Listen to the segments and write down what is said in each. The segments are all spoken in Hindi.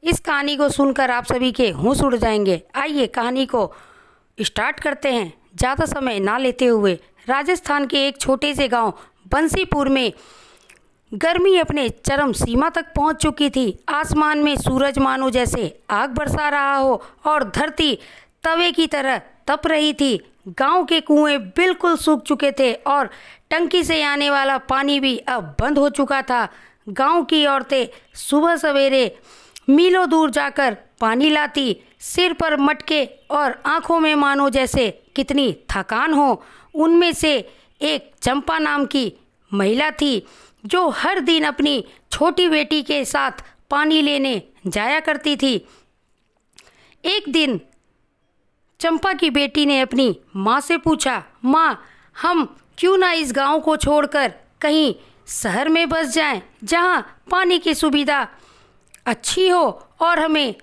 इस कहानी को सुनकर आप सभी के होश उड़ जाएंगे। आइए कहानी को स्टार्ट करते हैं। ज़्यादा समय ना लेते हुए राजस्थान के एक छोटे से गांव बंसीपुर में गर्मी अपने चरम सीमा तक पहुंच चुकी थी। आसमान में सूरज मानो जैसे आग बरसा रहा हो और धरती तवे की तरह तप रही थी। गांव के कुएं बिल्कुल सूख चुके थे और टंकी से आने वाला पानी भी अब बंद हो चुका था। गांव की औरतें सुबह सवेरे मीलों दूर जाकर पानी लाती, सिर पर मटके और आंखों में मानो जैसे कितनी थकान हो। उनमें से एक चंपा नाम की महिला थी जो हर दिन अपनी छोटी बेटी के साथ पानी लेने जाया करती थी। एक दिन चंपा की बेटी ने अपनी माँ से पूछा, माँ, हम क्यों ना इस गांव को छोड़कर कहीं शहर में बस जाएं, जहां पानी की सुविधा अच्छी हो और हमें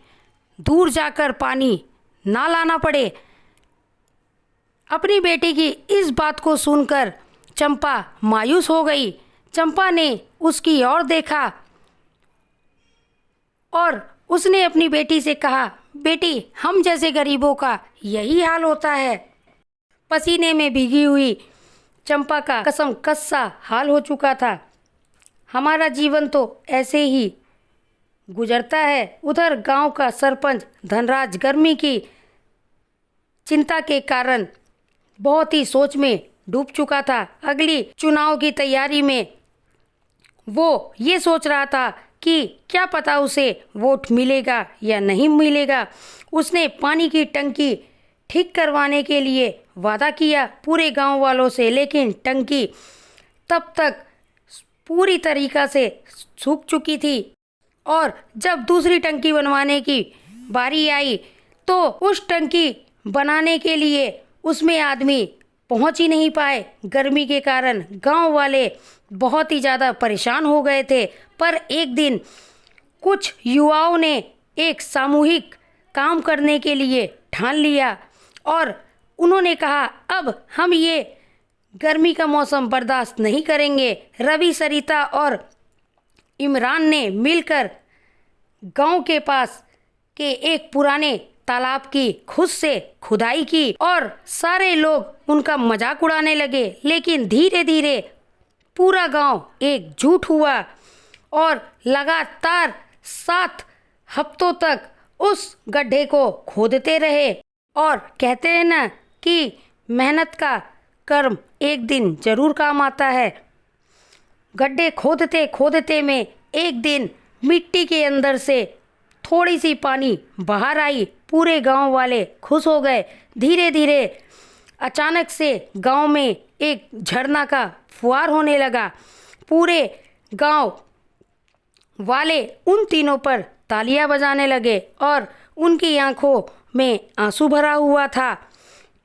दूर जाकर पानी ना लाना पड़े। अपनी बेटी की इस बात को सुनकर चंपा मायूस हो गई। चंपा ने उसकी ओर देखा और उसने अपनी बेटी से कहा, बेटी, हम जैसे गरीबों का यही हाल होता है। पसीने में भीगी हुई चंपा का कसम कस सा हाल हो चुका था। हमारा जीवन तो ऐसे ही गुजरता है। उधर गांव का सरपंच धनराज गर्मी की चिंता के कारण बहुत ही सोच में डूब चुका था। अगली चुनाव की तैयारी में वो ये सोच रहा था कि क्या पता उसे वोट मिलेगा या नहीं मिलेगा। उसने पानी की टंकी ठीक करवाने के लिए वादा किया पूरे गांव वालों से, लेकिन टंकी तब तक पूरी तरीक़ा से सूख चुकी थी और जब दूसरी टंकी बनवाने की बारी आई तो उस टंकी बनाने के लिए उसमें आदमी पहुंच ही नहीं पाए। गर्मी के कारण गांव वाले बहुत ही ज़्यादा परेशान हो गए थे। पर एक दिन कुछ युवाओं ने एक सामूहिक काम करने के लिए ठान लिया और उन्होंने कहा, अब हम ये गर्मी का मौसम बर्दाश्त नहीं करेंगे। रवि, सरिता और इमरान ने मिलकर गांव के पास के एक पुराने तालाब की खुद से खुदाई की और सारे लोग उनका मजाक उड़ाने लगे। लेकिन धीरे धीरे पूरा गांव एकजुट हुआ और लगातार 7 हफ्तों तक उस गड्ढे को खोदते रहे। और कहते हैं ना कि मेहनत का कर्म एक दिन जरूर काम आता है। गड्ढे खोदते खोदते में एक दिन मिट्टी के अंदर से थोड़ी सी पानी बाहर आई। पूरे गांव वाले खुश हो गए। धीरे धीरे अचानक से गांव में एक झरना का फुहार होने लगा। पूरे गांव वाले उन तीनों पर तालियां बजाने लगे और उनकी आंखों में आंसू भरा हुआ था,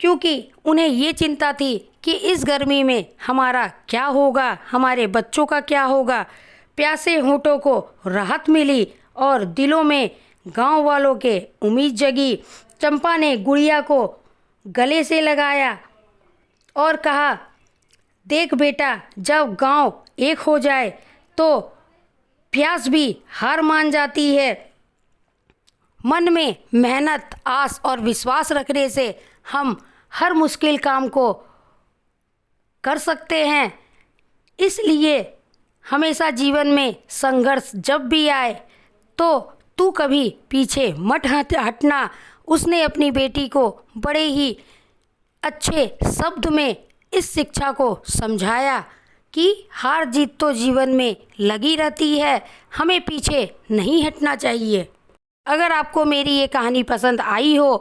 क्योंकि उन्हें ये चिंता थी कि इस गर्मी में हमारा क्या होगा, हमारे बच्चों का क्या होगा। प्यासे होठों को राहत मिली और दिलों में गांव वालों के उम्मीद जगी। चंपा ने गुड़िया को गले से लगाया और कहा, देख बेटा, जब गांव एक हो जाए तो प्यास भी हार मान जाती है। मन में मेहनत, आस और विश्वास रखने से हम हर मुश्किल काम को कर सकते हैं। इसलिए हमेशा जीवन में संघर्ष जब भी आए तो तू कभी पीछे मत हटना। उसने अपनी बेटी को बड़े ही अच्छे शब्द में इस शिक्षा को समझाया कि हार जीत तो जीवन में लगी रहती है, हमें पीछे नहीं हटना चाहिए। अगर आपको मेरी ये कहानी पसंद आई हो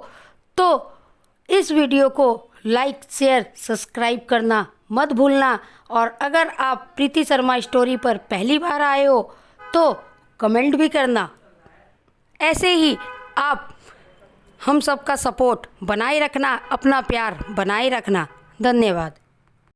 तो इस वीडियो को लाइक, शेयर, सब्सक्राइब करना मत भूलना। और अगर आप प्रीति शर्मा स्टोरी पर पहली बार आए हो तो कमेंट भी करना। ऐसे ही आप हम सबका सपोर्ट बनाए रखना, अपना प्यार बनाए रखना। धन्यवाद।